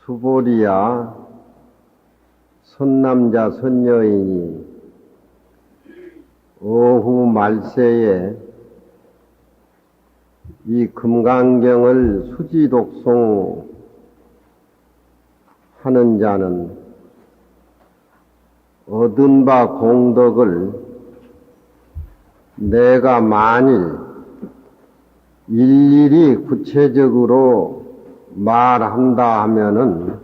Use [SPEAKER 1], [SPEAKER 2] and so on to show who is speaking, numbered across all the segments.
[SPEAKER 1] 수보리야 선남자 선여인이 오후 말세에 이 금강경을 수지독송 하는 자는 얻은 바 공덕을 내가 만일 일일이 구체적으로 말한다 하면은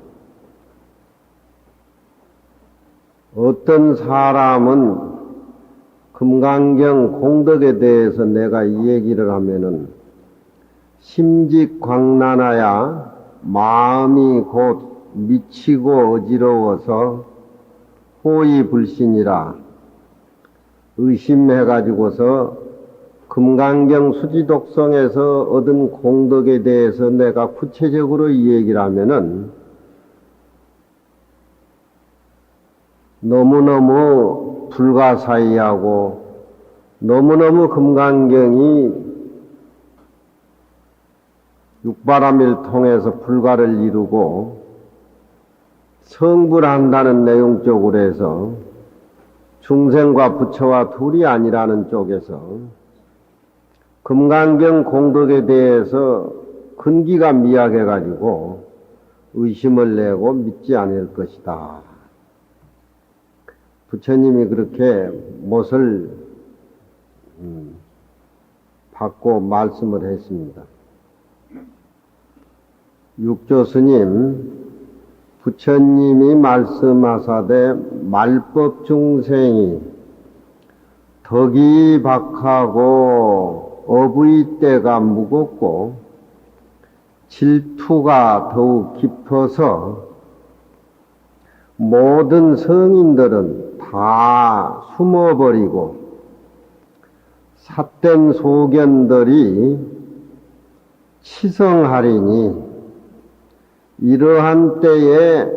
[SPEAKER 1] 어떤 사람은 금강경 공덕에 대해서 내가 이 얘기를 하면은 심직광란하야 마음이 곧 미치고 어지러워서 호의불신이라 의심해가지고서 금강경 수지독성에서 얻은 공덕에 대해서 내가 구체적으로 이 얘기를 하면은 너무너무 불가사의하고 너무너무 금강경이 육바람일 통해서 불가를 이루고 성불한다는 내용 쪽으로 해서 중생과 부처와 둘이 아니라는 쪽에서 금강경 공덕에 대해서 근기가 미약해가지고 의심을 내고 믿지 않을 것이다. 부처님이 그렇게 못을 받고 말씀을 했습니다. 육조스님, 부처님이 말씀하사되 말법 중생이 덕이 박하고 업의 때가 무겁고 질투가 더욱 깊어서 모든 성인들은 다 숨어버리고 삿된 소견들이 치성하리니 이러한 때에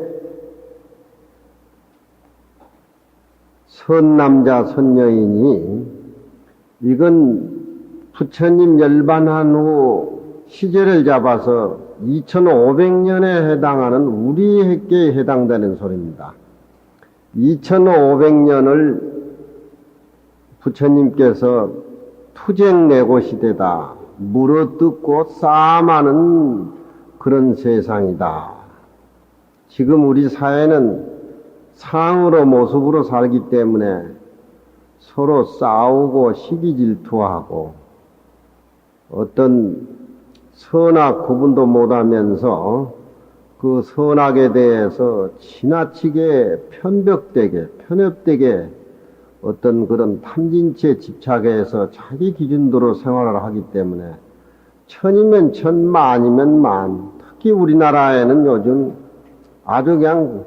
[SPEAKER 1] 선남자 선여인이 이건 부처님 열반한 후 시제를 잡아서 2500년에 해당하는 우리에게 해당되는 소리입니다. 2500년을 부처님께서 투쟁내고 시대다. 물어뜯고 싸움하는 그런 세상이다. 지금 우리 사회는 상으로 모습으로 살기 때문에 서로 싸우고 시기질투하고 어떤 선악 구분도 못하면서 그 선악에 대해서 지나치게 편협되게 어떤 그런 탐진치에 집착해서 자기 기준대로 생활을 하기 때문에 천이면 천, 만이면 만. 특히 우리나라에는 요즘 아주 그냥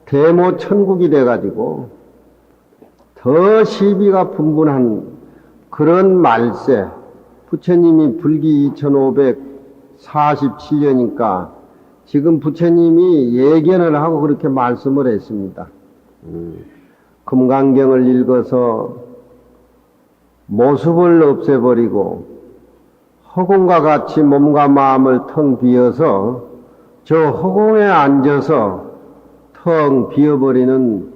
[SPEAKER 1] 대모 천국이 돼가지고 더 시비가 분분한 그런 말세. 부처님이 불기 2547년이니까 지금 부처님이 예견을 하고 그렇게 말씀을 했습니다. 금강경을 읽어서 모습을 없애버리고 허공과 같이 몸과 마음을 텅 비어서 저 허공에 앉아서 텅 비어버리는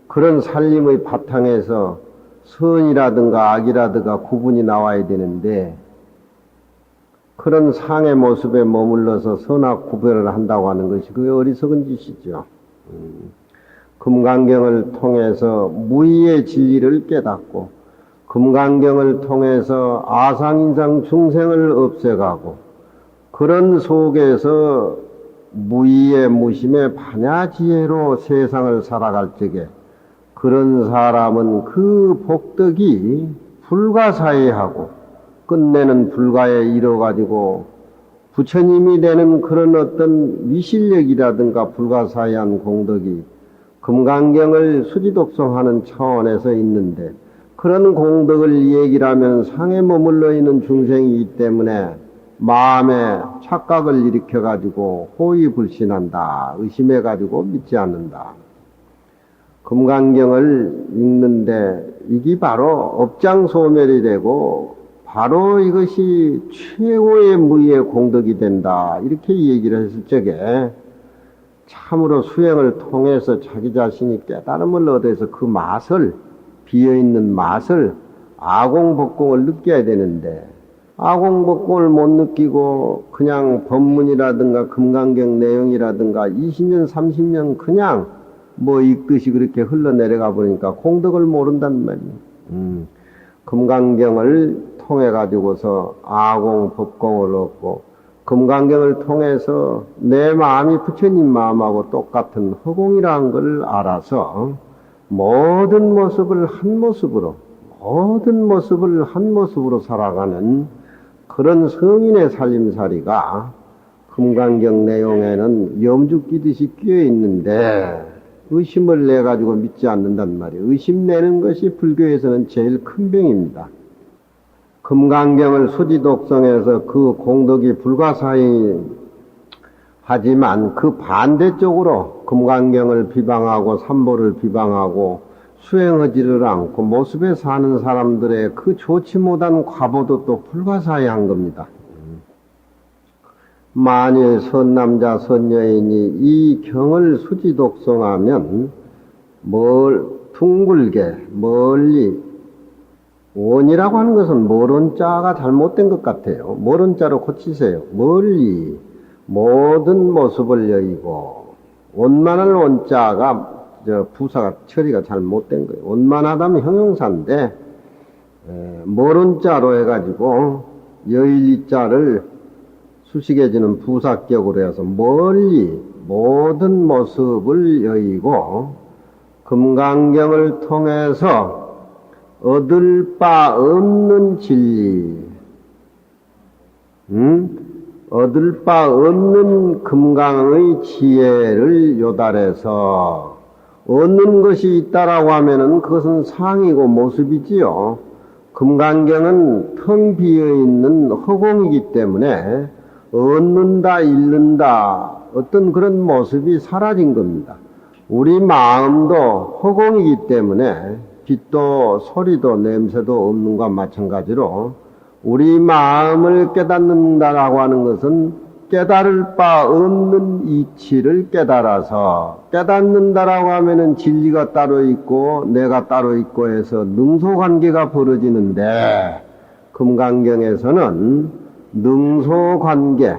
[SPEAKER 1] 그런 살림의 바탕에서 선이라든가 악이라든가 구분이 나와야 되는데 그런 상의 모습에 머물러서 선악 구별을 한다고 하는 것이 그게 어리석은 짓이죠. 금강경을 통해서 무의의 진리를 깨닫고 금강경을 통해서 아상인상 중생을 없애가고 그런 속에서 무의의 무심의 반야지혜로 세상을 살아갈 적에 그런 사람은 그 복덕이 불가사의하고 끝내는 불가에 이뤄가지고 부처님이 되는 그런 어떤 미실력이라든가 불가사의한 공덕이 금강경을 수지독성하는 차원에서 있는데 그런 공덕을 얘기를 하면 상에 머물러 있는 중생이기 때문에 마음에 착각을 일으켜가지고 호의불신한다. 의심해가지고 믿지 않는다. 금강경을 읽는데 이게 바로 업장소멸이 되고 바로 이것이 최고의 무의의 공덕이 된다. 이렇게 얘기를 했을 적에 참으로 수행을 통해서 자기 자신이 깨달음을 얻어서 그 맛을, 비어있는 맛을, 아공복공을 느껴야 되는데, 아공복공을 못 느끼고 그냥 법문이라든가 금강경 내용이라든가 20년, 30년 그냥 뭐 읽듯이 그렇게 흘러내려가 보니까 공덕을 모른단 말이에요. 금강경을 통해 가지고서 아공법공을 얻고, 금강경을 통해서 내 마음이 부처님 마음하고 똑같은 허공이라는 걸 알아서 모든 모습을 한 모습으로, 모든 모습을 한 모습으로 살아가는 그런 성인의 살림살이가 금강경 내용에는 염주 끼듯이 끼어 있는데, 의심을 내 가지고 믿지 않는단 말이에요. 의심 내는 것이 불교에서는 제일 큰 병입니다. 금강경을 수지독성해서 그 공덕이 불가사의 하지만 그 반대쪽으로 금강경을 비방하고 삼보를 비방하고 수행하지를 않고 모습에 사는 사람들의 그 좋지 못한 과보도 또 불가사의한 겁니다. 만일 선남자 선여인이 이 경을 수지독성하면 둥글게 멀리, 원이라고 하는 것은 멀은자가 잘못된 것 같아요. 멀은자로 고치세요. 멀리 모든 모습을 여의고, 원만할 원자가 부사가 처리가 잘못된 거예요. 원만하다면 형용사인데 멀은자로 해가지고 여의자를 수식해주는 부사격으로 해서 멀리 모든 모습을 여의고 금강경을 통해서 얻을 바 없는 진리, 얻을 바 없는 금강의 지혜를 요달해서 얻는 것이 있다라고 하면은 그것은 상이고 모습이지요. 금강경은 텅 비어있는 허공이기 때문에 얻는다, 잃는다, 어떤 그런 모습이 사라진 겁니다. 우리 마음도 허공이기 때문에 빛도 소리도 냄새도 없는 것과 마찬가지로 우리 마음을 깨닫는다라고 하는 것은 깨달을 바 없는 이치를 깨달아서, 깨닫는다라고 하면은 진리가 따로 있고 내가 따로 있고 해서 능소관계가 벌어지는데, 금강경에서는 능소관계,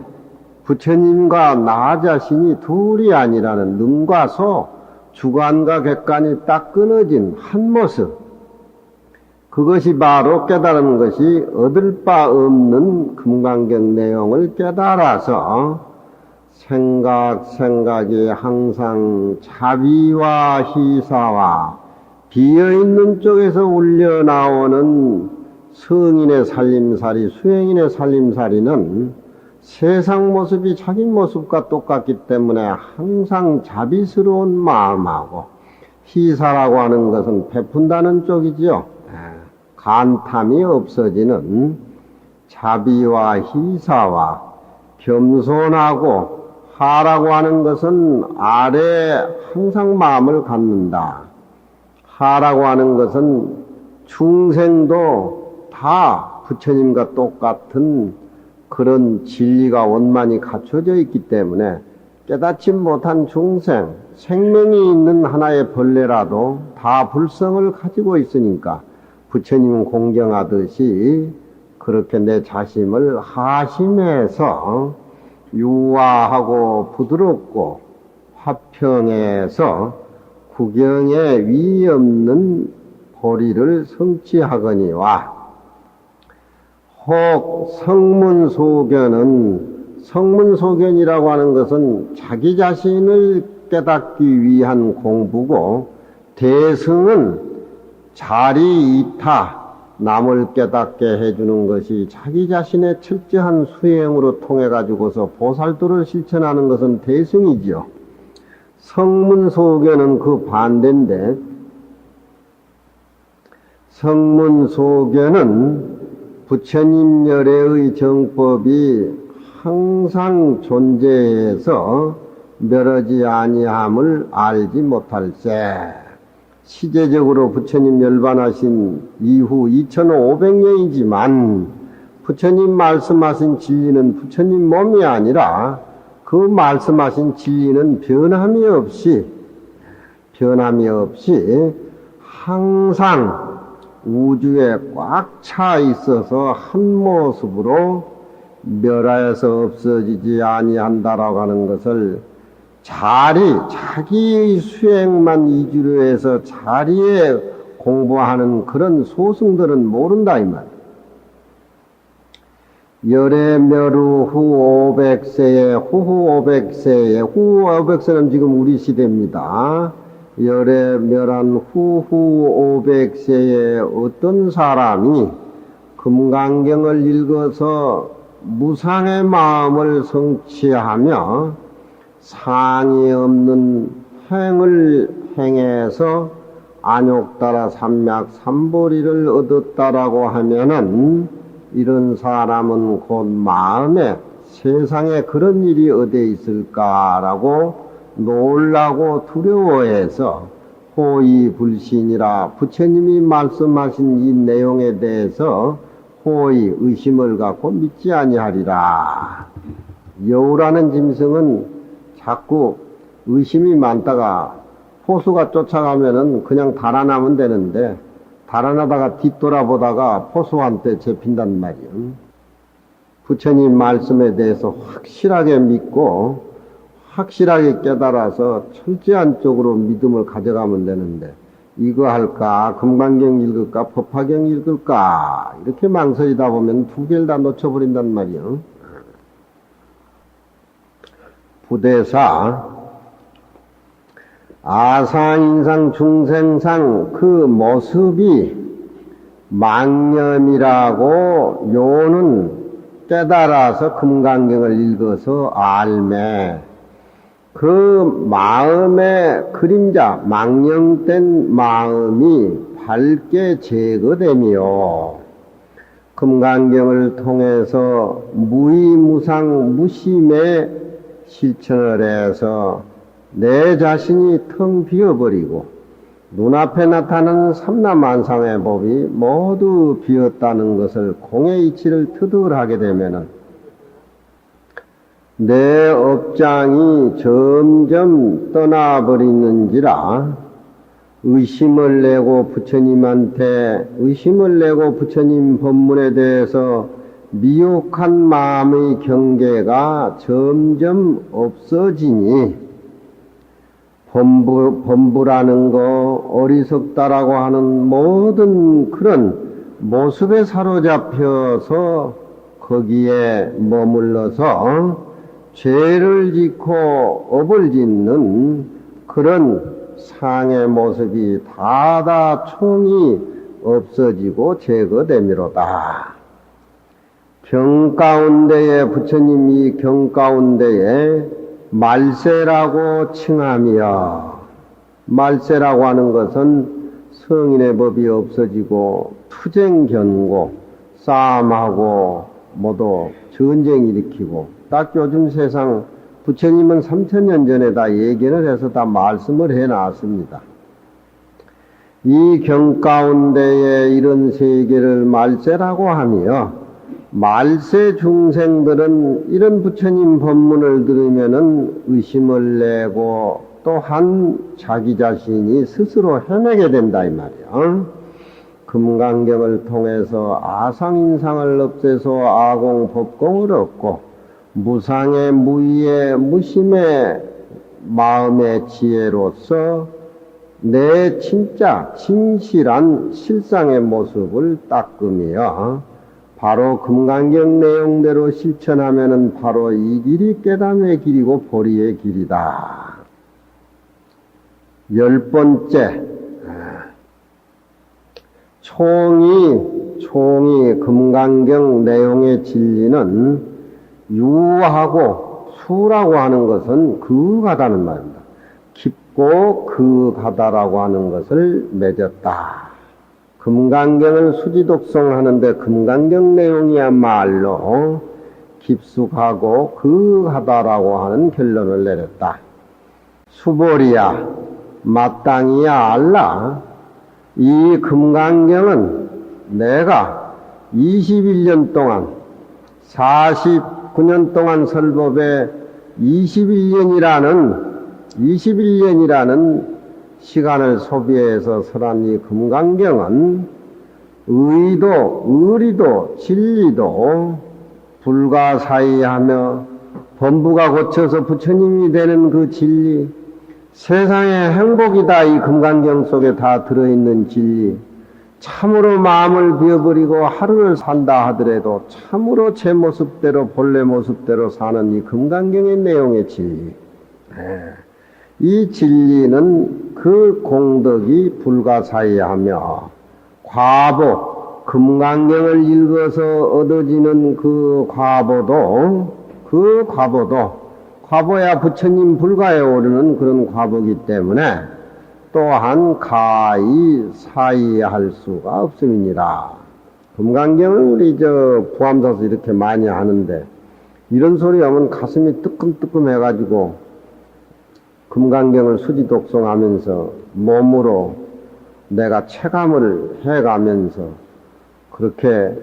[SPEAKER 1] 부처님과 나 자신이 둘이 아니라는 능과 소, 주관과 객관이 딱 끊어진 한 모습, 그것이 바로 깨달은 것이 얻을 바 없는 금강경 내용을 깨달아서 생각이 항상 자비와 희사와 비어있는 쪽에서 울려나오는 성인의 살림살이, 수행인의 살림살이는 세상 모습이 자기 모습과 똑같기 때문에 항상 자비스러운 마음하고, 희사라고 하는 것은 베푼다는 쪽이지요. 간탐이 없어지는 자비와 희사와 겸손하고, 하라고 하는 것은 아래 항상 마음을 갖는다. 하라고 하는 것은 중생도 다 부처님과 똑같은 그런 진리가 원만히 갖춰져 있기 때문에 깨닫지 못한 중생, 생명이 있는 하나의 벌레라도 다 불성을 가지고 있으니까 부처님은 공경하듯이 그렇게 내 자심을 하심해서 유화하고 부드럽고 화평해서 구경에 위 없는 보리를 성취하거니와, 혹 성문소견이라고 하는 것은 자기 자신을 깨닫기 위한 공부고, 대승은 자리이타, 남을 깨닫게 해주는 것이 자기 자신의 철저한 수행으로 통해 가지고서 보살도를 실천하는 것은 대승이지요. 성문소견은 그 반대인데, 성문소견은 부처님 열애의 정법이 항상 존재해서 멸하지 아니함을 알지 못할세. 시제적으로 부처님 열반하신 이후 2500년이지만 부처님 말씀하신 진리는 부처님 몸이 아니라 그 말씀하신 진리는 변함이 없이 항상 우주에 꽉 차 있어서 한 모습으로 멸하여서 없어지지 아니한다라고 하는 것을 자기의 수행만 위주로 해서 자리에 공부하는 그런 소승들은 모른다 이 말이야. 열애멸후 후 500세에 후후 500세는 지금 우리 시대입니다. 열애멸한 후후 500세에 어떤 사람이 금강경을 읽어서 무상의 마음을 성취하며 상이 없는 행을 행해서 안욕따라 삼약 삼보리를 얻었다라고 하면은 이런 사람은 곧 마음에 세상에 그런 일이 어디 있을까라고 놀라고 두려워해서 호의불신이라 부처님이 말씀하신 이 내용에 대해서 호의 의심을 갖고 믿지 아니하리라. 여우라는 짐승은 자꾸 의심이 많다가 포수가 쫓아가면은 그냥 달아나면 되는데 달아나다가 뒤돌아보다가 포수한테 잡힌단 말이요. 부처님 말씀에 대해서 확실하게 믿고 확실하게 깨달아서 철저한 쪽으로 믿음을 가져가면 되는데 이거 할까 금강경 읽을까 법화경 읽을까 이렇게 망설이다 보면 두 개를 다 놓쳐버린단 말이요. 부대사 아상인상 중생상 그 모습이 망념이라고 요는 깨달아서 금강경을 읽어서 알매 그 마음의 그림자 망령된 마음이 밝게 제거되며 금강경을 통해서 무의무상 무심의 실천을 해서 내 자신이 텅 비어버리고 눈앞에 나타나는 삼라만상의 법이 모두 비었다는 것을 공의 이치를 터득하게 되면은 내 업장이 점점 떠나버리는지라 의심을 내고 부처님 법문에 대해서 미혹한 마음의 경계가 점점 없어지니 범부라는 거 어리석다라고 하는 모든 그런 모습에 사로잡혀서 거기에 머물러서 죄를 짓고 업을 짓는 그런 상의 모습이 다다 총이 없어지고 제거되미로다. 경 가운데에 부처님이 경 가운데에 말세라고 칭하며 말세라고 하는 것은 성인의 법이 없어지고 투쟁견고 싸움하고 모두 전쟁 일으키고 딱 요즘 세상 부처님은 3000년 전에 다 예견을 해서 다 말씀을 해놨습니다. 이 경 가운데에 이런 세계를 말세라고 하며 말세 중생들은 이런 부처님 법문을 들으면은 의심을 내고 또한 자기 자신이 스스로 해내게 된다 이 말이야. 금강경을 통해서 아상인상을 없애서 아공법공을 얻고 무상의 무의의 무심의 마음의 지혜로서 내 진짜 진실한 실상의 모습을 닦으며 바로 금강경 내용대로 실천하면은 바로 이 길이 깨달음의 길이고 보리의 길이다. 10번째, 총이 금강경 내용의 진리는 유하고 수라고 하는 것은 그하다는 말입니다. 깊고 그하다라고 하는 것을 맺었다. 금강경을 수지독성하는데 금강경 내용이야말로 깊숙하고 그하다라고 하는 결론을 내렸다. 수보리야 마땅히야 알라. 이 금강경은 내가 21년 동안 49년 동안 설법에 21년이라는 시간을 소비해서 설한 이 금강경은 의리도 진리도 불가사의하며 범부가 고쳐서 부처님이 되는 그 진리, 세상의 행복이다. 이 금강경 속에 다 들어있는 진리, 참으로 마음을 비워버리고 하루를 산다 하더라도 참으로 제 모습대로 본래 모습대로 사는 이 금강경의 내용의 진리, 이 진리는 그 공덕이 불가사의하며 과보, 금강경을 읽어서 얻어지는 그 과보야 부처님 불가에 오르는 그런 과보이기 때문에 또한 가히 사의할 수가 없음이니라. 금강경을 우리 부암사서 이렇게 많이 하는데 이런 소리 하면 가슴이 뜨끔뜨끔 해가지고 금강경을 수지독송하면서 몸으로 내가 체감을 해가면서 그렇게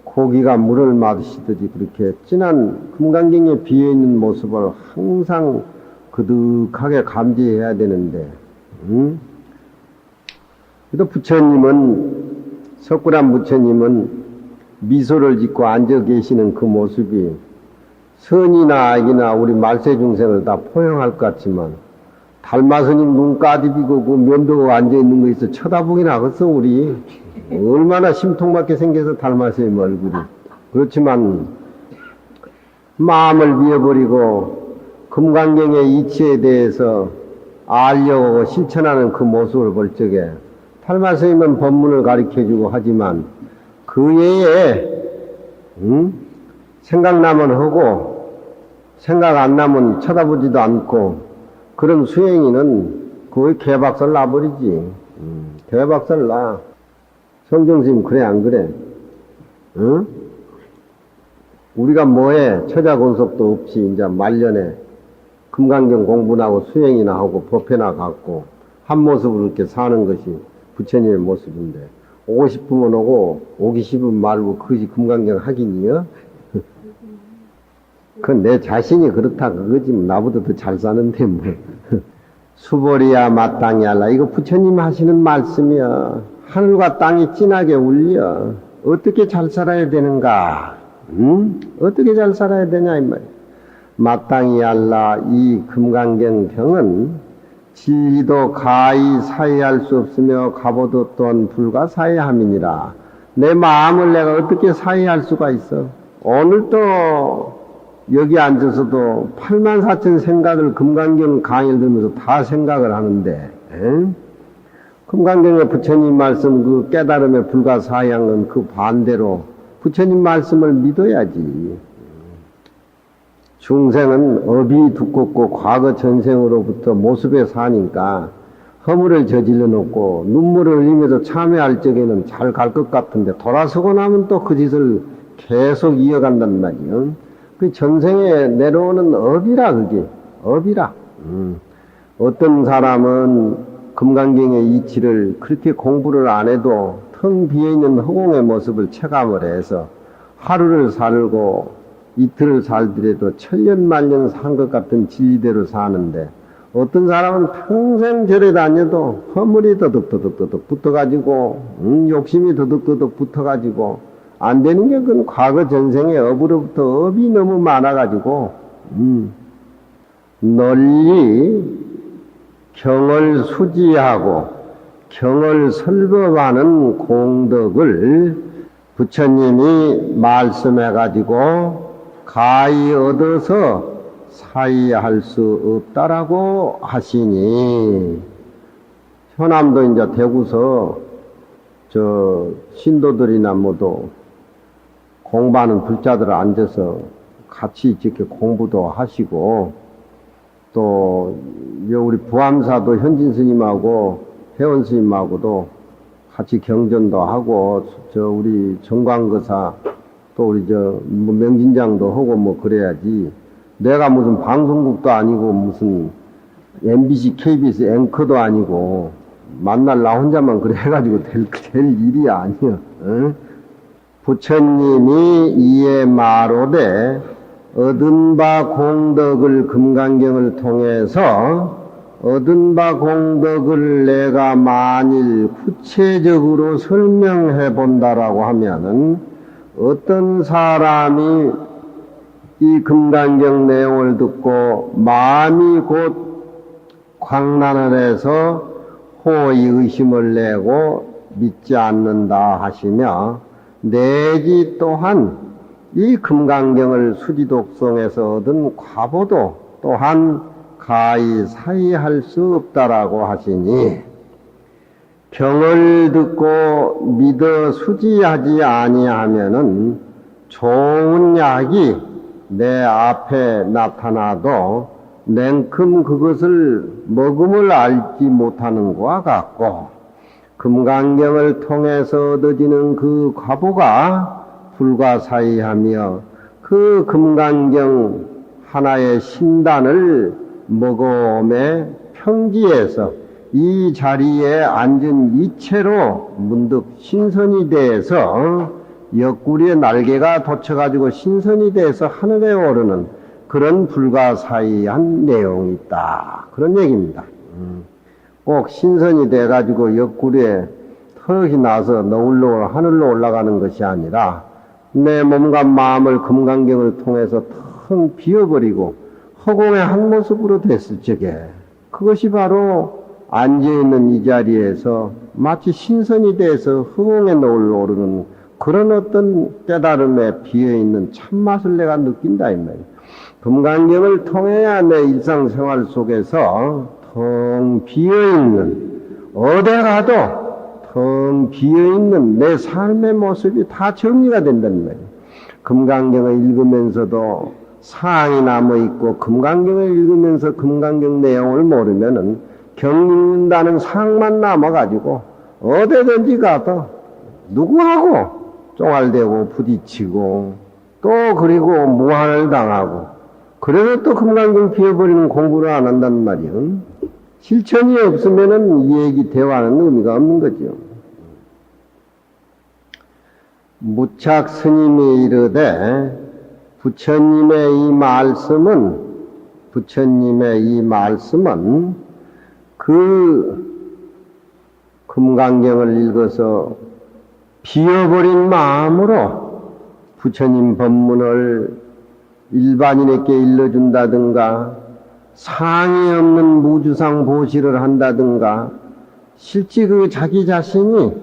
[SPEAKER 1] 고기가 물을 마시듯이 그렇게 진한 금강경에 비어있는 모습을 항상 그득하게 감지해야 되는데, 그래도 석굴암 부처님은 미소를 짓고 앉아 계시는 그 모습이 선이나 악이나 우리 말세 중생을 다 포용할 것 같지만 달마스님 눈 까디비고 그 면도고 앉아있는 거 있어 쳐다보긴 하겠어. 우리 얼마나 심통맞게 생겨서 달마스님 얼굴이. 그렇지만 마음을 비워버리고 금강경의 이치에 대해서 알려고 실천하는 그 모습을 볼 적에 달마스님은 법문을 가르쳐주고 하지만 그 외에 생각나면 하고 생각 안 나면 쳐다보지도 않고 그런 수행인은 거의 개박살 나버리지. 개박살 나. 성정스님 그래 안 그래? 응? 우리가 뭐해? 처자곤속도 없이 이제 말년에 금강경 공부나 하고 수행이나 하고 법회나 갖고 한 모습으로 이렇게 사는 것이 부처님의 모습인데 오고 싶으면 오고 오기 싫으면 말고 그것이 금강경 하긴이요? 그건 내 자신이 그렇다 그거지 나보다 더 잘 사는데 뭐. 수보리야 마땅히 할라. 이거 부처님 하시는 말씀이야. 하늘과 땅이 진하게 울려. 어떻게 잘 살아야 되는가? 어떻게 잘 살아야 되냐 이 말이야. 마땅히 할라. 이 금강경경은 진리도 가히 사의할 수 없으며 가보도 또한 불가사의함이니라. 내 마음을 내가 어떻게 사의할 수가 있어? 오늘도 여기 앉아서도 84,000 생각을 금강경 강의를 들으면서 다 생각을 하는데, 금강경의 부처님 말씀 그 깨달음에 불가사의한 건 그 반대로 부처님 말씀을 믿어야지. 중생은 업이 두껍고 과거 전생으로부터 모습에 사니까 허물을 저질러 놓고 눈물을 흘리면서 참회할 적에는 잘 갈 것 같은데 돌아서고 나면 또 그 짓을 계속 이어간단 말이요. 그 전생에 내려오는 업이라 그게 업이라. 어떤 사람은 금강경의 이치를 그렇게 공부를 안 해도 텅 비어있는 허공의 모습을 체감을 해서 하루를 살고 이틀을 살더라도 천년만년 산 것 같은 진리대로 사는데 어떤 사람은 평생 절에 다녀도 허물이 더덕더덕 붙어가지고 욕심이 더덕더덕 붙어가지고 안 되는 게 그건 과거 전생의 업으로부터 업이 너무 많아가지고 널리 경을 수지하고 경을 설법하는 공덕을 부처님이 말씀해가지고 가히 얻어서 사의할 수 없다라고 하시니 현암도 이제 대구서 신도들이나 모두 공부하는 불자들 앉아서 같이 이렇게 공부도 하시고 또 우리 부암사도 현진 스님하고 회원 스님하고도 같이 경전도 하고 우리 정광거사 또 우리 명진장도 하고 뭐 그래야지 내가 무슨 방송국도 아니고 무슨 MBC, KBS 앵커도 아니고 만날 나 혼자만 그래 해가지고 될 일이 아니야. 응? 부처님이 이에 말하되 얻은 바 공덕을 금강경을 통해서 얻은 바 공덕을 내가 만일 구체적으로 설명해 본다라고 하면은 어떤 사람이 이 금강경 내용을 듣고 마음이 곧 광란을 해서 호의 의심을 내고 믿지 않는다 하시며 내지 또한 이 금강경을 수지독성에서 얻은 과보도 또한 가히 사의할 수 없다라고 하시니 경을 듣고 믿어 수지하지 아니하면은 좋은 약이 내 앞에 나타나도 냉큼 그것을 먹음을 알지 못하는 것과 같고 금강경을 통해서 얻어지는 그 과보가 불가사의하며 그 금강경 하나의 신단을 먹음에 평지에서 이 자리에 앉은 이체로 문득 신선이 돼서 옆구리에 날개가 돋쳐가지고 신선이 돼서 하늘에 오르는 그런 불가사의한 내용이 있다. 그런 얘기입니다. 꼭 신선이 돼가지고 옆구리에 턱이 나서 너울로 하늘로 올라가는 것이 아니라 내 몸과 마음을 금강경을 통해서 텅 비워버리고 허공의 한 모습으로 됐을 적에 그것이 바로 앉아있는 이 자리에서 마치 신선이 돼서 허공에 너울로 오르는 그런 어떤 깨달음에 비어있는 참맛을 내가 느낀다 이 말이에요. 금강경을 통해야 내 일상생활 속에서 텅 비어있는 어디 가도 텅 비어있는 내 삶의 모습이 다 정리가 된다는 말이에요. 금강경을 읽으면서도 사항이 남아있고 금강경을 읽으면서 금강경 내용을 모르면은 경 읽는다는 사항만 남아가지고 어디든지 가도 누구하고 쫑알대고 부딪히고 또 그리고 무한을 당하고 그래서 또 금강경 비워버리는 공부를 안 한단 말이에요. 실천이 없으면은 이 얘기 대화는 의미가 없는 거죠. 무착 스님이 이르되 부처님의 이 말씀은 그 금강경을 읽어서 비워버린 마음으로 부처님 법문을 일반인에게 일러준다든가 상이 없는 무주상 보시를 한다든가 실제 그 자기 자신이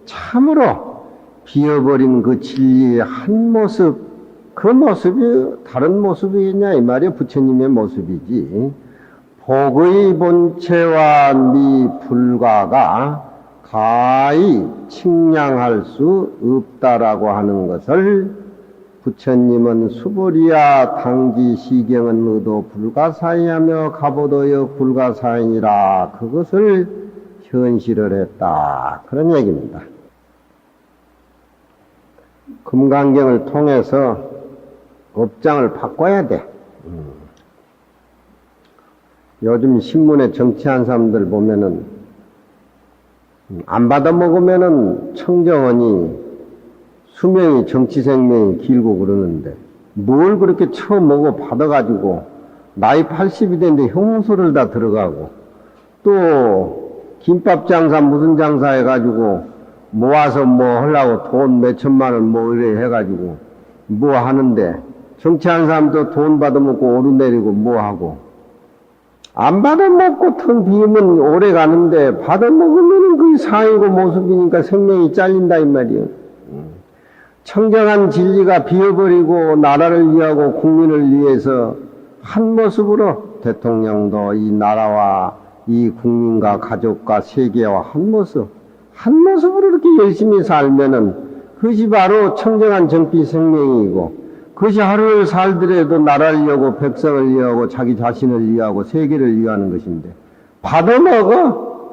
[SPEAKER 1] 참으로 비워버린 그 진리의 한 모습 그 모습이 다른 모습이겠냐 이 말이야. 부처님의 모습이지. 복의 본체와 네 불과가 가히 측량할 수 없다라고 하는 것을 부처님은 수보리야 당지 시경은 의도 불가사의하며 가보도여 불가사의니라 그것을 현실을 했다. 그런 얘기입니다. 금강경을 통해서 업장을 바꿔야 돼. 요즘 신문에 정치한 사람들 보면은 안 받아 먹으면은 청정원이 수명이 정치 생명이 길고 그러는데 뭘 그렇게 처음 먹어 받아가지고 나이 80이 됐는데 형소를 다 들어가고 또 김밥 장사 무슨 장사 해가지고 모아서 뭐 하려고 돈 몇천만 원 뭐 이래 해가지고 뭐 하는데 정치한 사람도 돈 받아먹고 오르내리고 뭐 하고 안 받아먹고 텅 비우면 오래 가는데 받아먹으면 그게 상이고 모습이니까 생명이 잘린다 이 말이에요. 청정한 진리가 비워버리고 나라를 위하고 국민을 위해서 한 모습으로 대통령도 이 나라와 이 국민과 가족과 세계와 한 모습으로 이렇게 열심히 살면은 그것이 바로 청정한 정피 생명이고 그것이 하루를 살더라도 나라를 위하고 백성을 위하고 자기 자신을 위하고 세계를 위하는 것인데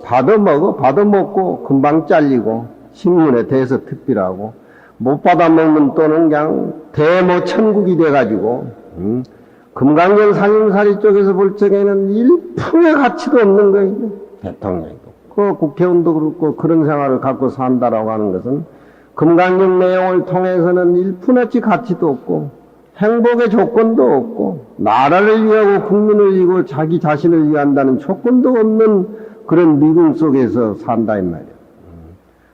[SPEAKER 1] 받아먹고 금방 잘리고 신문에 대해서 특별하고 못 받아먹는 또는 그냥 대모천국이 돼가지고 금강경 상임사리 쪽에서 볼 적에는 일푼의 가치도 없는 거예요. 대통령이고 그 국회의원도 그렇고 그런 생활을 갖고 산다라고 하는 것은 금강경 내용을 통해서는 일푼어치 가치도 없고 행복의 조건도 없고 나라를 위하고 국민을 위하고 자기 자신을 위한다는 조건도 없는 그런 미궁 속에서 산다 이 말이야.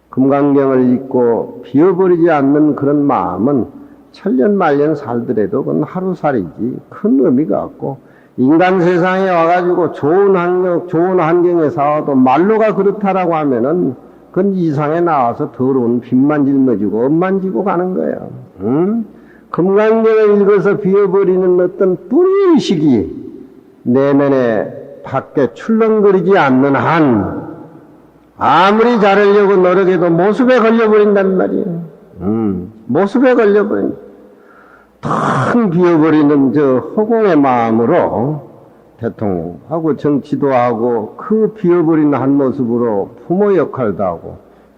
[SPEAKER 1] 금강경을 읽고 비워버리지 않는 그런 마음은 천년만년 살더라도 그건 하루살이지 큰 의미가 없고, 인간 세상에 와가지고 좋은 환경에 살아도 말로가 그렇다라고 하면은 그건 이상에 나와서 더러운 빚만 짊어지고 업만 지고 가는 거예요. 금강경을 읽어서 비워버리는 어떤 뿌리의식이 내면에 밖에 출렁거리지 않는 한 아무리 잘하려고 노력해도 모습에 걸려버린단 말이에요. 모습에 걸려버린 텅 비워버리는 저 허공의 마음으로 대통령하고 정치도 하고 그 비워버린 한 모습으로 부모 역할도 하고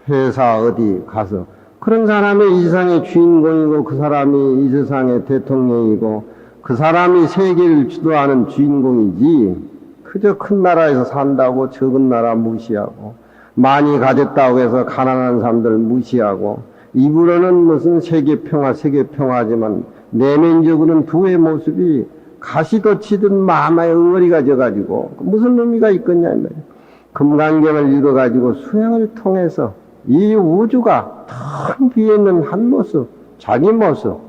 [SPEAKER 1] 회사 어디 가서 그런 사람이 이 세상의 주인공이고 그 사람이 이 세상의 대통령이고 그 사람이 세계를 주도하는 주인공이지, 그저 큰 나라에서 산다고 적은 나라 무시하고 많이 가졌다고 해서 가난한 사람들 무시하고 입으로는 무슨 세계 평화지만 내면적으로는 부의 모습이 가시돋치듯 마음에 응어리가 져가지고 무슨 의미가 있겠냐 이 말이에요. 금강경을 읽어가지고 수행을 통해서 이 우주가 텅 비어있는 한 모습, 자기 모습,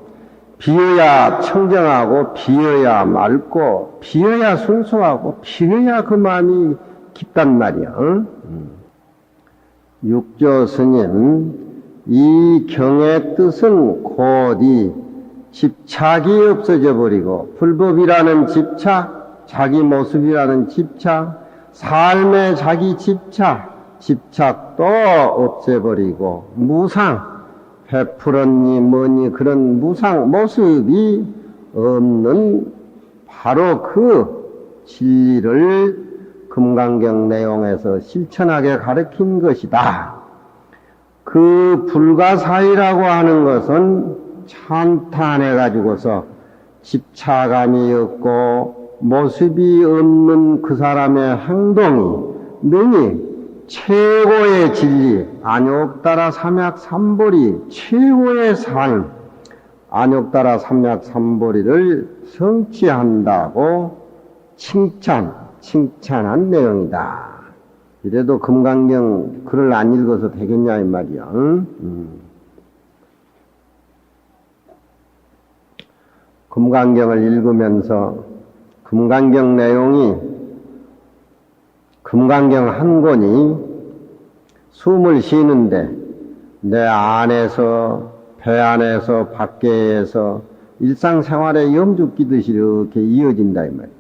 [SPEAKER 1] 비어야 청정하고 비어야 맑고 비어야 순수하고 비어야 그 마음이 깊단 말이야. 육조 스님, 이 경의 뜻은 곧 이 집착이 없어져 버리고 불법이라는 집착, 자기 모습이라는 집착, 삶의 자기 집착도 없애버리고 무상, 베풀었니 뭐니 그런 무상 모습이 없는 바로 그 진리를 금강경 내용에서 실천하게 가르친 것이다. 그 불가사의라고 하는 것은 찬탄해가지고서 집착감이 없고 모습이 없는 그 사람의 행동이 능히 최고의 진리, 안욕따라 삼약삼보리, 최고의 삶, 안욕따라 삼약삼보리를 성취한다고 칭찬한 내용이다. 이래도 금강경 글을 안 읽어서 되겠냐 이 말이야. 금강경을 읽으면서 금강경 내용이, 금강경 한 권이 숨을 쉬는데 내 안에서, 배 안에서, 밖에서 일상생활에 염주 끼듯이 이렇게 이어진다 이 말이야.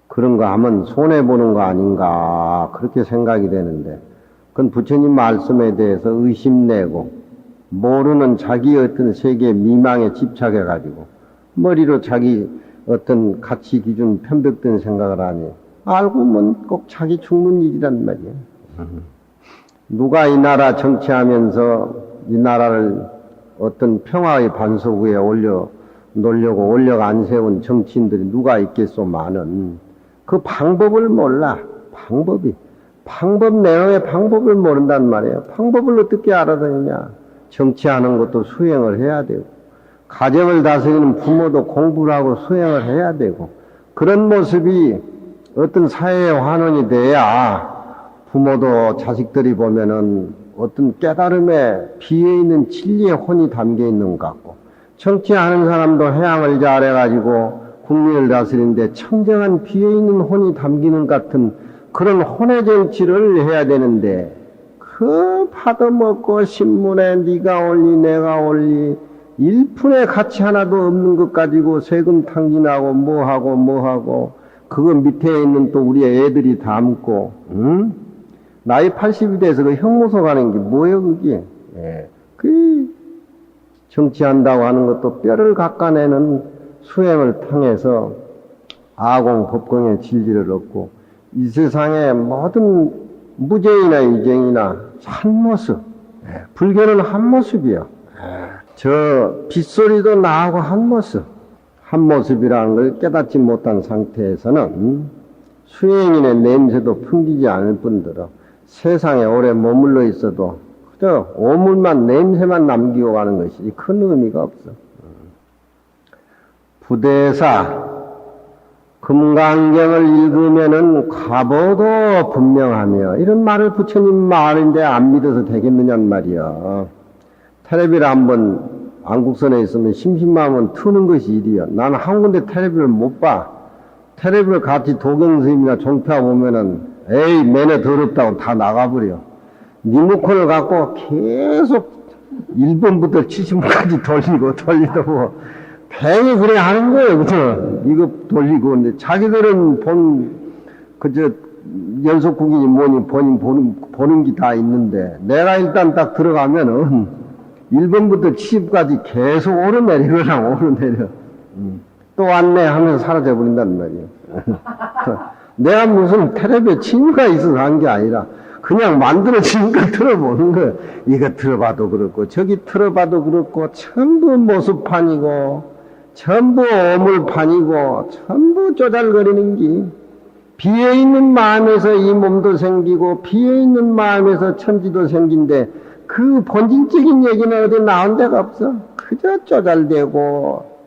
[SPEAKER 1] 그런 거 하면 손해보는 거 아닌가 그렇게 생각이 되는데, 그건 부처님 말씀에 대해서 의심내고 모르는 자기 어떤 세계 미망에 집착해가지고 머리로 자기 어떤 가치 기준 편벽된 생각을 하니 알고 보면 꼭 자기 죽는 일이란 말이에요. 누가 이 나라 정치하면서 이 나라를 어떤 평화의 반석 위에 놓으려고 올려 안 세운 정치인들이 누가 있겠소. 많은 그 방법을 몰라. 방법 내용의 방법을 모른단 말이에요. 방법을 어떻게 알아내느냐. 정치하는 것도 수행을 해야 되고, 가정을 다스리는 부모도 공부를 하고 수행을 해야 되고, 그런 모습이 어떤 사회의 환원이 돼야 부모도 자식들이 보면은 어떤 깨달음에 비어있는 진리의 혼이 담겨 있는 것 같고, 정치하는 사람도 해양을 잘해가지고 국민을 다스리는데 청정한 비어있는 혼이 담기는 것 같은 그런 혼의 정치를 해야 되는데, 그 파도 먹고 신문에 네가 올리 내가 올리 일푼의 가치 하나도 없는 것 가지고 세금 탕진하고 뭐하고 그거 밑에 있는 또 우리 애들이 담고, 나이 80이 돼서 그 형무소 가는 게 뭐예요 그게. 그 정치한다고 하는 것도 뼈를 깎아내는 수행을 통해서 아공 법공의 진리를 얻고, 이 세상의 모든 무죄이나 유죄이나 한 모습, 불교는 한 모습이요. 저 빗소리도 나하고 한 모습이라는 걸 깨닫지 못한 상태에서는 수행인의 냄새도 풍기지 않을 뿐더러 세상에 오래 머물러 있어도 그저 오물만, 냄새만 남기고 가는 것이지 큰 의미가 없어. 부대사, 금강경을 읽으면은 과보도 분명하며, 이런 말을 부처님 말인데 안 믿어서 되겠느냐는 말이야. 텔레비를 한번 안국선에 있으면 심심하면 트는 것이 일이야. 나는 한 군데 텔레비를 못 봐. 텔레비를 같이 도경스님이나 종표하 보면은 에이 매너 더럽다고 다 나가버려. 리모컨을 갖고 계속 1번부터 70번까지 돌리고 뭐 괜히 그래 하는 거예요. 그죠? 이거 돌리고. 근데 자기들은 그저 연속국이니 뭐니 보는 게 다 있는데, 내가 일단 딱 들어가면은 1번부터 70까지 계속 오르내려. 또 왔네 하면서 사라져버린단 말이에요. 내가 무슨 텔레비에 친구가 있어서 한 게 아니라, 그냥 만들어진 거 틀어보는 거예요. 이거 틀어봐도 그렇고, 저기 틀어봐도 그렇고, 전부 모습판이고, 전부 오물판이고, 전부 쪼잘거리는 게, 비어있는 마음에서 이 몸도 생기고, 비어있는 마음에서 천지도 생긴데, 그 본질적인 얘기는 어디 나온 데가 없어. 그저 쪼잘대고,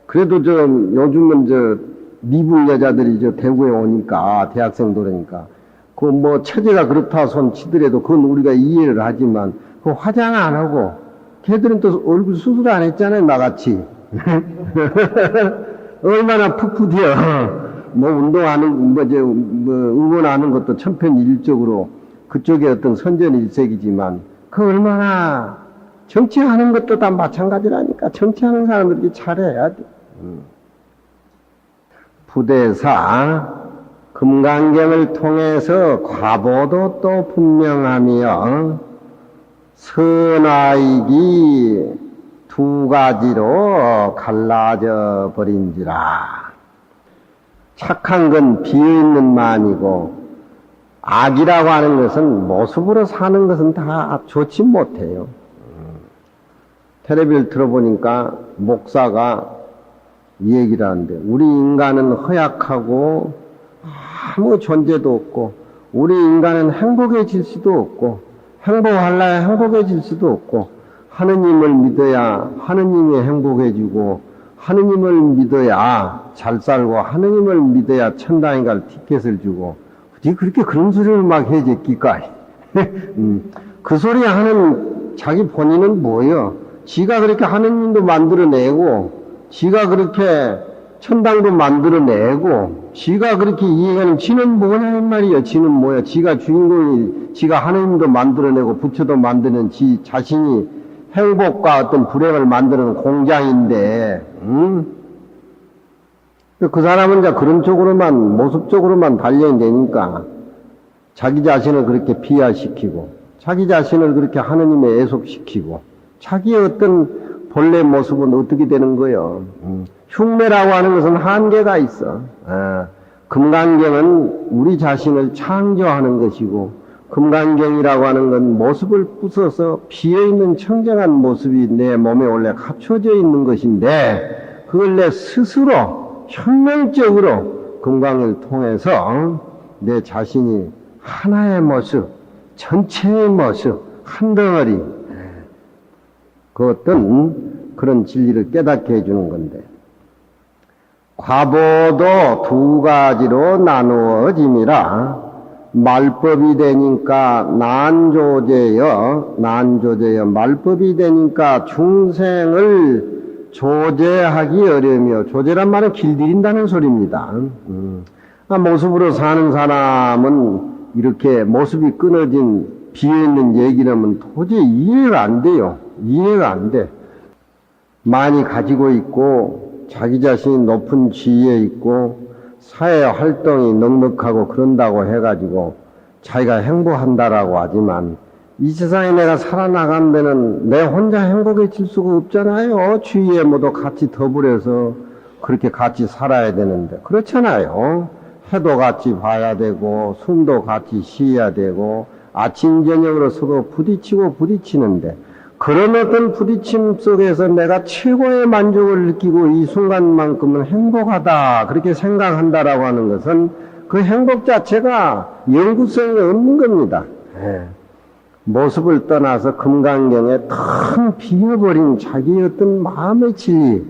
[SPEAKER 1] 그래도 요즘은 미불 여자들이 대구에 오니까, 대학생들이니까, 그 뭐 체제가 그렇다 손 치더라도 그건 우리가 이해를 하지만, 그 화장 안 하고, 걔들은 또 얼굴 수술 안 했잖아요, 나같이. 얼마나 풋풋해요. 뭐 운동하는, 응원하는 것도 천편일적으로 그쪽에 어떤 선전일색이지만, 그 얼마나 정치하는 것도 다 마찬가지라니까. 정치하는 사람들이 잘해야 돼. 부대사, 금강경을 통해서 과보도 또 분명하며, 선악이 두 가지로 갈라져 버린지라. 착한 건 비어있는 마음이고, 악이라고 하는 것은 모습으로 사는 것은 다 좋지 못해요. 텔레비를 들어보니까 목사가 이 얘기를 하는데, 우리 인간은 허약하고 아무 존재도 없고, 우리 인간은 행복해질 수도 없고, 행복하려야 행복해질 수도 없고, 하느님을 믿어야 하느님이 행복해지고, 하느님을 믿어야 잘 살고, 하느님을 믿어야 천당에 갈 티켓을 주고, 그렇게 그런 소리를 막 해제끼까. 그 소리 하는 자기 본인은 뭐예요? 지가 그렇게 하느님도 만들어내고, 지가 그렇게 천당도 만들어내고, 지가 그렇게 이해하는, 지는 뭐냐는 말이에요. 지는 뭐야? 지가 주인공이, 지가 하느님도 만들어내고, 부처도 만드는 지 자신이 행복과 어떤 불행을 만드는 공장인데, 그 사람은 이제 그런 쪽으로만, 모습적으로만 단련되니까, 자기 자신을 그렇게 비하시키고, 자기 자신을 그렇게 하느님에 애속시키고, 자기의 어떤 본래 모습은 어떻게 되는 거예요? 흉내라고 하는 것은 한계가 있어. 금강경은 우리 자신을 창조하는 것이고, 금강경이라고 하는 건 모습을 부숴서 비어있는 청정한 모습이 내 몸에 원래 갖춰져 있는 것인데, 그걸 내 스스로 현명적으로 금강을 통해서 내 자신이 하나의 모습, 전체의 모습, 한 덩어리, 그 어떤 그런 진리를 깨닫게 해주는 건데, 과보도 두 가지로 나누어짐이라. 말법이 되니까 난조제여, 말법이 되니까 중생을 조제하기 어려우며, 조제란 말은 길들인다는 소리입니다. 모습으로 사는 사람은 이렇게 모습이 끊어진 비어있는 얘기를 하면 도저히 이해가 안 돼요. 이해가 안 돼. 많이 가지고 있고, 자기 자신이 높은 지위에 있고, 사회 활동이 넉넉하고 그런다고 해가지고 자기가 행복한다라고 하지만, 이 세상에 내가 살아나간 데는 내 혼자 행복해질 수가 없잖아요. 주위에 모두 같이 더불어서 그렇게 같이 살아야 되는데, 그렇잖아요. 해도 같이 봐야 되고, 숨도 같이 쉬어야 되고, 아침 저녁으로 서로 부딪히는데, 그런 어떤 부딪힘 속에서 내가 최고의 만족을 느끼고 이 순간만큼은 행복하다, 그렇게 생각한다라고 하는 것은 그 행복 자체가 영구성이 없는 겁니다. 모습을 떠나서 금강경에 텅 비어버린 자기의 어떤 마음의 진리,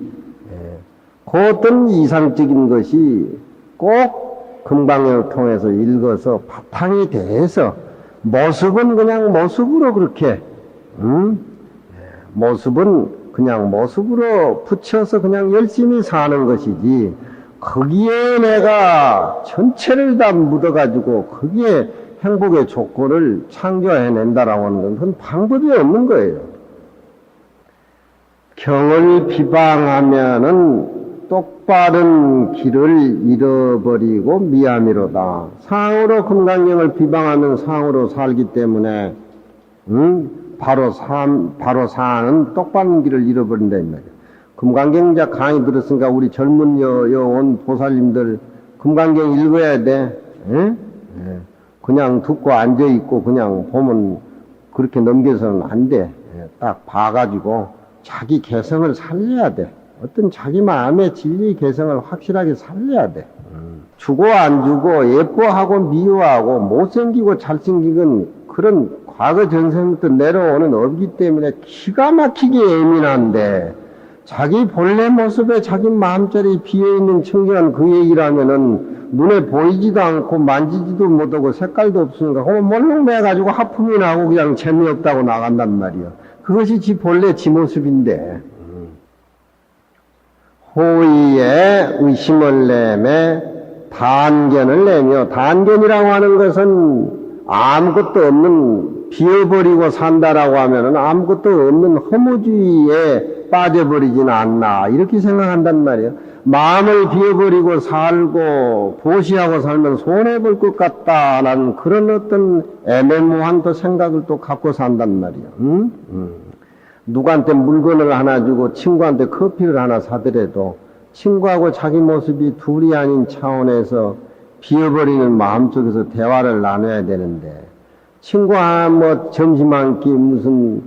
[SPEAKER 1] 그 어떤 이상적인 것이 꼭 금강경을 통해서 읽어서 바탕이 돼서 모습은 그냥 모습으로 그렇게, 모습은 그냥 모습으로 붙여서 그냥 열심히 사는 것이지, 거기에 내가 전체를 다 묻어가지고 거기에 행복의 조건을 창조해낸다라고 하는 건 그건 방법이 없는 거예요. 경을 비방하면은 똑바른 길을 잃어버리고 미함이로다. 상으로 금강경을 비방하면 상으로 살기 때문에 바로 사는 똑바른 길을 잃어버린다 이 말이에요. 금강경자 강의 들었으니까 우리 젊은 여온 보살님들 금강경 읽어야 돼. 그냥 듣고 앉아있고 그냥 보면 그렇게 넘겨서는 안 돼. 딱 봐가지고 자기 개성을 살려야 돼. 어떤 자기 마음의 진리 개성을 확실하게 살려야 돼. 주고 안 주고 예뻐하고 미워하고 못생기고 잘생기건 그런 과거 전생부터 내려오는 업이기 때문에 기가 막히게 예민한데 자기 본래 모습에 자기 마음자리 비어있는 청결한 그 얘기라면은 눈에 보이지도 않고 만지지도 못하고 색깔도 없으니까 그거 몰롱매가지고 하품이 나고 그냥 재미없다고 나간단 말이야. 그것이 지 본래 지 모습인데 호의에 의심을 내매 단견을 내며 단견이라고 하는 것은 아무것도 없는 비어버리고 산다라고 하면은 아무것도 없는 허무주의에 빠져버리진 않나 이렇게 생각한단 말이에요. 마음을 비어버리고 살고 보시하고 살면 손해볼 것 같다라는 그런 어떤 애매모호한 또 생각을 또 갖고 산단 말이에요. 누구한테 물건을 하나 주고 친구한테 커피를 하나 사더라도 친구하고 자기 모습이 둘이 아닌 차원에서 비어버리는 마음속에서 대화를 나눠야 되는데 친구와 뭐 점심 한 끼 무슨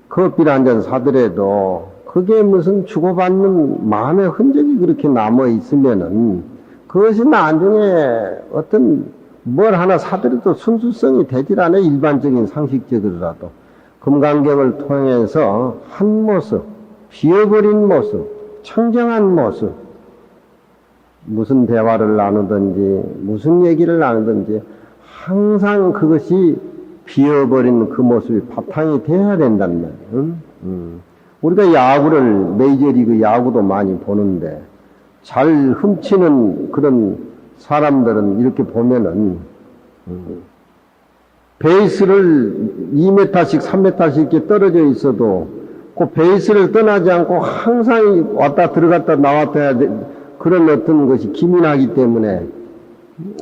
[SPEAKER 1] 커피를 한 잔 사더라도 그게 무슨 주고받는 마음의 흔적이 그렇게 남아 있으면은 그것이 나중에 어떤 뭘 하나 사더라도 순수성이 되질 않아요. 일반적인 상식적으로라도. 금강경을 통해서 한 모습, 비어버린 모습, 청정한 모습, 무슨 대화를 나누든지 무슨 얘기를 나누든지 항상 그것이 비어버린 그 모습이 바탕이 돼야 된단 말이에요. 우리가 야구를 메이저리그 야구도 많이 보는데 잘 훔치는 그런 사람들은 이렇게 보면은 베이스를 2m씩 3m씩 이렇게 떨어져 있어도 그 베이스를 떠나지 않고 항상 왔다 들어갔다 나왔다 해야 돼. 그런 어떤 것이 기민하기 때문에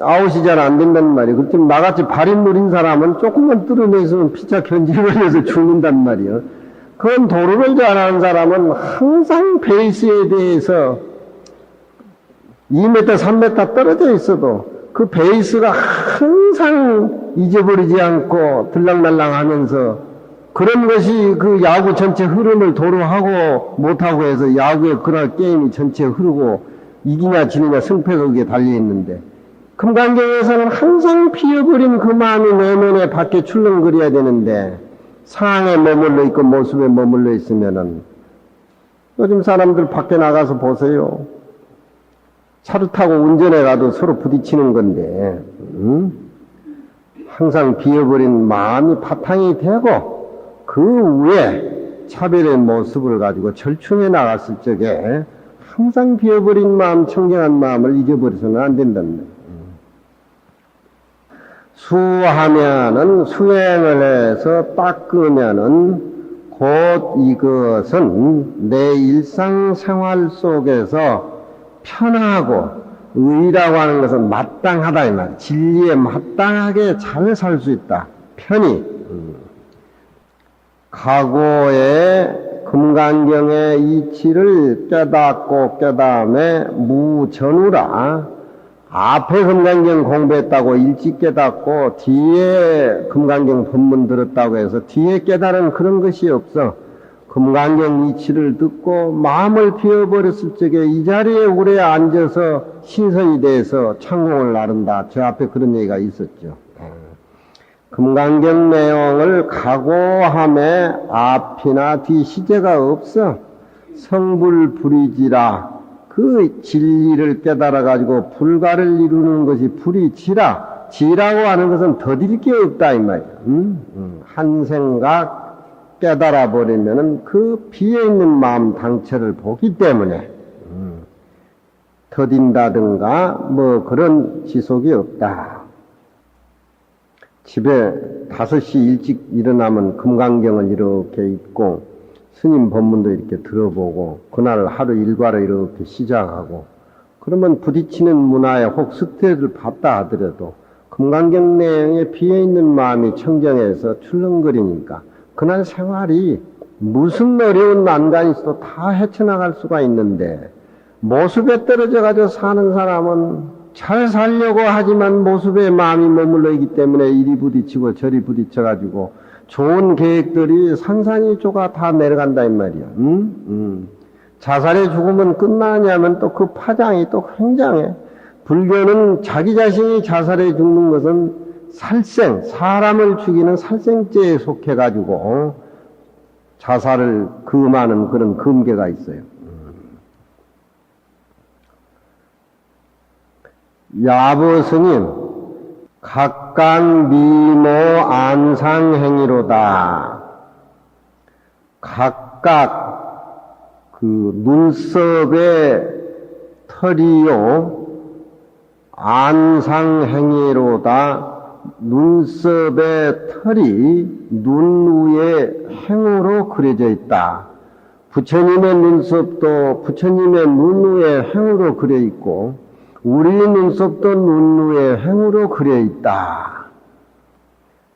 [SPEAKER 1] 아웃이 잘 안 된단 말이에요. 그렇지만 나같이 발인 무린 사람은 조금만 뚫어내서는 피차 견질 걸려서 죽는단 말이에요. 그건 도루를 잘하는 사람은 항상 베이스에 대해서 2m, 3m 떨어져 있어도 그 베이스가 항상 잊어버리지 않고 들락날락 하면서 그런 것이 그 야구 전체 흐름을 도루하고 못하고 해서 야구의 그런 게임이 전체 흐르고 이기냐 지느냐 승패가 그게 달려있는데 금강경에서는 항상 피어버린 그 마음이 내면에 밖에 출렁거려야 되는데 상황에 머물러 있고 모습에 머물러 있으면은 요즘 사람들 밖에 나가서 보세요. 차를 타고 운전해 가도 서로 부딪히는 건데 항상 비어버린 마음이 바탕이 되고 그 위에 차별의 모습을 가지고 절충해 나갔을 적에 항상 비어버린 마음, 청정한 마음을 잊어버려서는 안 된다는 거예요. 수하면은 수행을 해서 닦으면은 곧 이것은 내 일상생활 속에서 편하고 의라고 하는 것은 마땅하다 이 말. 진리에 마땅하게 잘 살 수 있다. 편히. 과거의 금강경의 이치를 깨닫고 깨달음에 무전우라. 앞에 금강경 공부했다고 일찍 깨닫고 뒤에 금강경 법문 들었다고 해서 뒤에 깨달은 그런 것이 없어. 금강경 이치를 듣고 마음을 비워버렸을 적에 이 자리에 오래 앉아서 신선이 돼서 창공을 나른다. 저 앞에 그런 얘기가 있었죠. 금강경 내용을 각오함에 앞이나 뒤 시제가 없어. 성불불이지라. 그 진리를 깨달아가지고 불가를 이루는 것이 불이지라. 지라고 하는 것은 더딜 게 없다 이 말이야. 한 생각 깨달아 버리면은 그 비어있는 마음 당체를 보기 때문에 더딘다든가 뭐 그런 지속이 없다. 집에 5시 일찍 일어나면 금강경을 이렇게 읽고 스님 법문도 이렇게 들어보고 그날 하루 일과를 이렇게 시작하고 그러면 부딪히는 문화에 혹 스트레스를 받다 하더라도 금강경 내용에 비어있는 마음이 청정해서 출렁거리니까 그날 생활이 무슨 어려운 난간이 있어도 다 헤쳐나갈 수가 있는데 모습에 떨어져 가지고 사는 사람은 잘 살려고 하지만 모습에 마음이 머물러 있기 때문에 이리 부딪히고 저리 부딪혀 가지고 좋은 계획들이 산산이 쪼가 다 내려간다 이 말이야. 자살에 죽으면 끝나냐면 또 그 파장이 또 굉장해. 불교는 자기 자신이 자살해 죽는 것은 살생, 사람을 죽이는 살생죄에 속해 가지고 자살을 금하는 그런 금계가 있어요. 야부 스님, 각각 미모 안상행위로다. 각각 그 눈썹의 털이요, 안상행위로다. 눈썹의 털이 눈 위에 행으로 그려져 있다. 부처님의 눈썹도 부처님의 눈 위에 행으로 그려 있고 우리 눈썹도 눈 위에 행으로 그려 있다.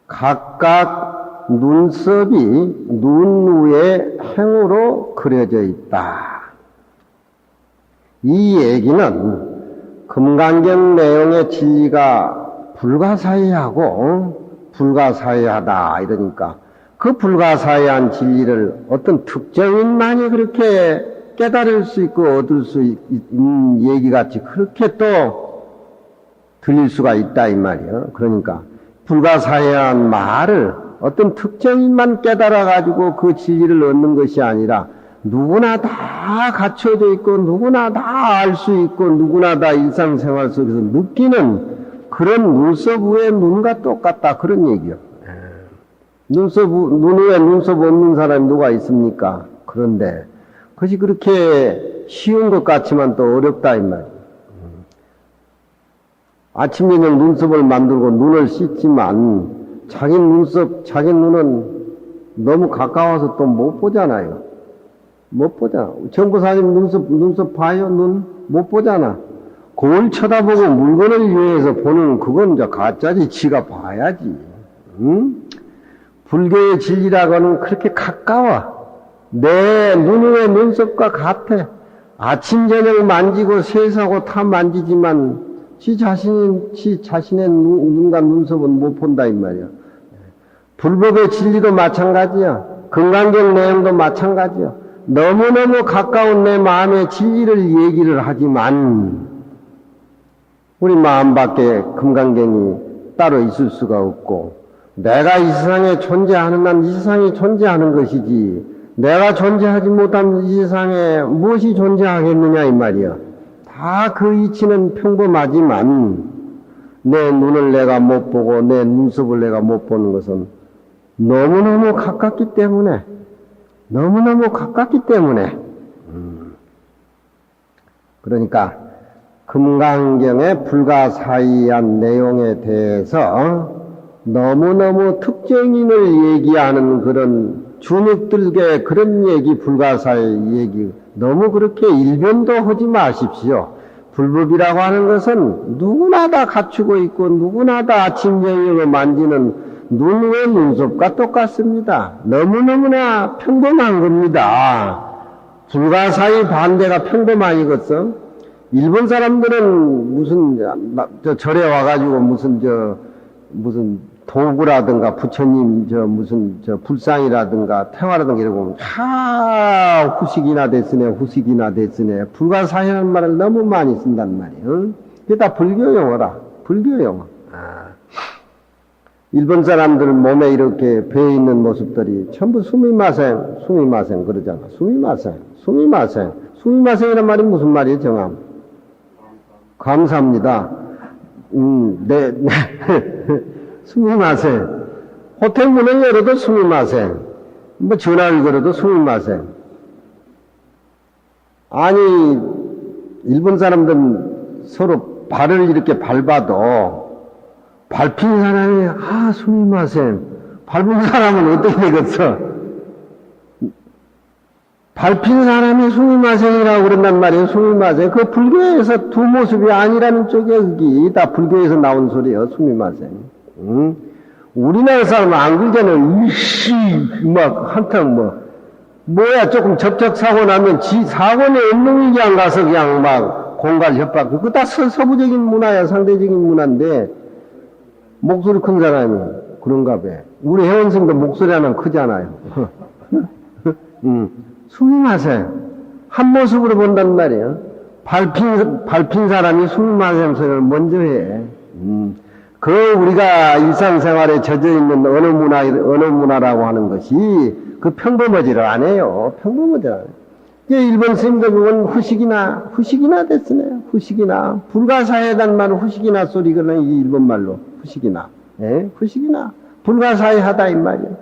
[SPEAKER 1] 각각 눈썹이 눈 위에 행으로 그려져 있다. 이 얘기는 금강경 내용의 진리가 불가사의하고 불가사의하다 이러니까 그 불가사의한 진리를 어떤 특정인만이 그렇게 깨달을 수 있고 얻을 수 있는 얘기같이 그렇게 또 들릴 수가 있다 이 말이에요. 그러니까 불가사의한 말을 어떤 특정인만 깨달아 가지고 그 진리를 얻는 것이 아니라 누구나 다 갖춰져 있고 누구나 다 알 수 있고 누구나 다 일상생활 속에서 느끼는 그런 눈썹 위에 눈과 똑같다 그런 얘기요. 눈 위에 눈썹 없는 사람이 누가 있습니까? 그런데 그것이 그렇게 쉬운 것 같지만 또 어렵다 이 말이에요. 아침 저녁 눈썹을 만들고 눈을 씻지만 자기 눈은 너무 가까워서 또 못 보잖아요. 못 보잖아. 정보사님 눈썹 봐요? 눈 못 보잖아. 그걸 쳐다보고 물건을 위해서 보는 그건 이제 가짜지. 지가 봐야지. 응? 불교의 진리라고는 그렇게 가까워. 내 눈의 눈썹과 같아. 아침 저녁 만지고 세수하고 다 만지지만 지 자신의 눈과 눈썹은 못 본다 이 말이야. 불법의 진리도 마찬가지야. 금강경 내용도 마찬가지야. 너무너무 가까운 내 마음의 진리를 얘기를 하지만 우리 마음 밖에 금강경이 따로 있을 수가 없고 내가 이 세상에 존재하는 한 이 세상이 존재하는 것이지 내가 존재하지 못한 이 세상에 무엇이 존재하겠느냐 이 말이야. 다 그 이치는 평범하지만 내 눈을 내가 못 보고 내 눈썹을 내가 못 보는 것은 너무너무 가깝기 때문에 그러니까 금강경의 불가사의한 내용에 대해서 너무너무 특정인을 얘기하는 그런 주눅들게 그런 얘기 불가사의 얘기 너무 그렇게 일변도 하지 마십시오. 불법이라고 하는 것은 누구나 다 갖추고 있고 누구나 다 아침 저녁을 만지는 눈 위의 눈썹과 똑같습니다. 너무너무나 평범한 겁니다. 불가사의 반대가 평범하니겠어? 일본 사람들은 무슨 절에 와가지고 무슨 도구라든가 부처님 무슨 불상이라든가 태화라든가 이러고 보면 후식이나 됐으네 불가사의라는 말을 너무 많이 쓴단 말이에요. 그게 다 불교 용어라. 불교 용어. 일본 사람들 몸에 이렇게 배어 있는 모습들이 전부 수미마생, 수미마생 그러잖아. 수미마생, 수미마생. 수미마생이란 말이 무슨 말이에요, 정함? 감사합니다. 네. 수미마생. 호텔 문을 열어도 수미마생. 뭐 전화를 걸어도 수미마생. 아니, 일본 사람들은 서로 발을 이렇게 밟아도 밟힌 사람이 수미마생. 밟은 사람은 어떻게 되겠어? 밟힌 사람이 수미마생이라고 그런단 말이에요. 수미마생. 그 불교에서 두 모습이 아니라는 쪽에 여기 다 불교에서 나온 소리예요. 수미마생. 응? 우리나라 사람은 안 그러잖아요. 이씨 막 한탕 뭐야 조금 접촉사고 나면 지 사고는 없는 게 안 가서 그냥 막 공갈 협박. 그거 다 서부적인 문화야. 상대적인 문화인데 목소리 큰 사람이 그런가 봐. 우리 회원님도 목소리 하나 크잖아요. 수미마생. 한 모습으로 본단 말이에요. 밟힌 사람이 수미마생 소리를 먼저 해. 그 우리가 일상생활에 젖어 있는 어느 문화라고 하는 것이 그 평범하지를 않아요. 평범하지를 않아요. 일본 스님들 보면 후식이나 됐으네요. 후식이나. 불가사의하단 말은 후식이나 소리거든요. 이 일본 말로. 후식이나. 예? 후식이나. 불가사의하다 이 말이에요.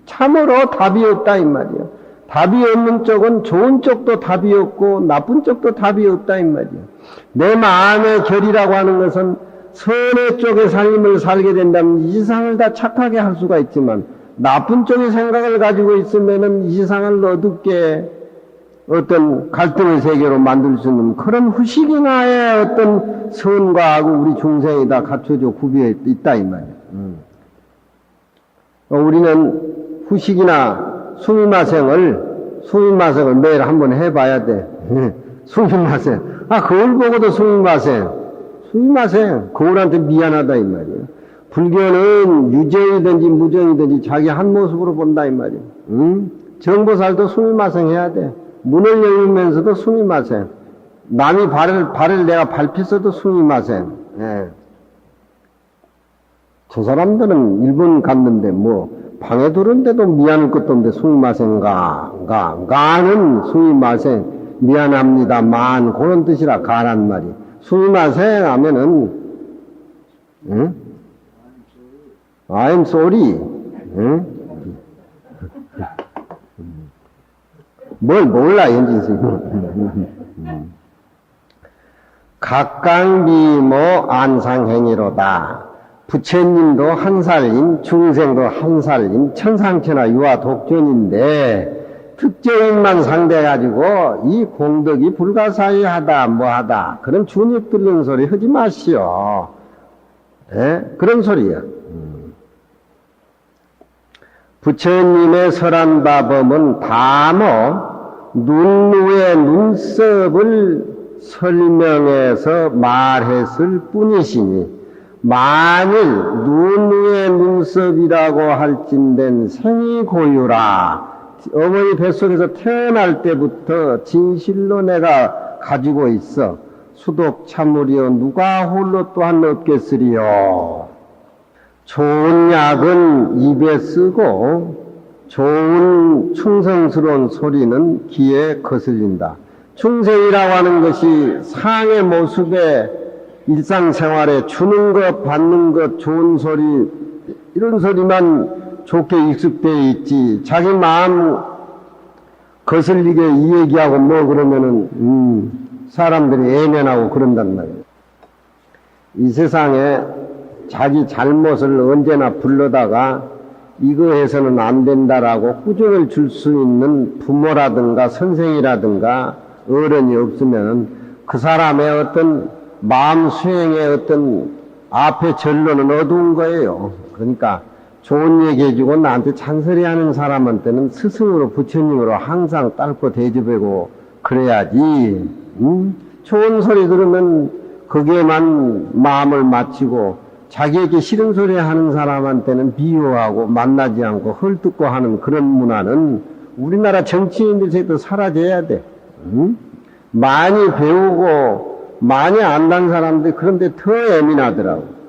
[SPEAKER 1] 참으로 답이 없다 이 말이에요. 답이 없는 쪽은 좋은 쪽도 답이 없고 나쁜 쪽도 답이 없다 이 말이에요. 내 마음의 결이라고 하는 것은 선의 쪽의 삶을 살게 된다면 이 세상을 다 착하게 할 수가 있지만 나쁜 쪽의 생각을 가지고 있으면은 이 세상을 어둡게 어떤 갈등의 세계로 만들 수 있는 그런 후식이나의 어떤 선과 하고 우리 중생이 다 갖춰져 구비해 있다 이 말이에요. 우리는 후식이나 수미마생을 매일 한번 해봐야 돼. 수미마생. 거울 보고도 수미마생. 거울한테 미안하다 이 말이에요. 불교는 유정이든지 무정이든지 자기 한 모습으로 본다 이 말이에요. 정보살도 수미마생 해야 돼. 문을 열면서도 수미마생. 남이 발을 내가 밟혔어도 수미마생. 예. 저 사람들은 일본 갔는데 방에 들었는데도 미안할 것도 없는데 가는 수미마생. 미안합니다. 그런 뜻이라 가란 말이. 수미마생 하면은 I'm sorry. 뭘 몰라, 현진씨. 각강미모 안상행위로다. 부처님도 한 살인, 중생도 한 살인, 천상천하 유아 독존인데, 특정인만 상대해가지고, 이 공덕이 불가사의하다, 뭐하다, 그런 주눅 들는 소리 하지 마시오. 예? 그런 소리야. 부처님의 설한바범은 눈 위에 눈썹을 설명해서 말했을 뿐이시니 만일 눈 위에 눈썹이라고 할진된 생이 고유라 어머니 뱃속에서 태어날 때부터 진실로 내가 가지고 있어 수독 참으리요 누가 홀로 또한 없겠으리요. 좋은 약은 입에 쓰고 좋은 충성스러운 소리는 귀에 거슬린다. 충성이라고 하는 것이 상의 모습에 일상생활에 주는 것, 받는 것, 좋은 소리 이런 소리만 좋게 익숙되어 있지 자기 마음 거슬리게 이 얘기하고 그러면은 사람들이 애면하고 그런단 말이에요. 이 세상에 자기 잘못을 언제나 불러다가 이거 해서는 안 된다라고 꾸준을 줄 수 있는 부모라든가 선생이라든가 어른이 없으면 그 사람의 어떤 마음 수행의 어떤 앞에 전로는 어두운 거예요. 그러니까 좋은 얘기 해주고 나한테 잔소리 하는 사람한테는 스승으로 부처님으로 항상 딸고 대접하고 그래야지. 좋은 소리 들으면 거기에만 마음을 맞추고 자기에게 싫은 소리 하는 사람한테는 미워하고 만나지 않고 헐뜯고 하는 그런 문화는 우리나라 정치인들에도 사라져야 돼. 많이 배우고 많이 안다는 사람들 그런데 더 예민하더라고.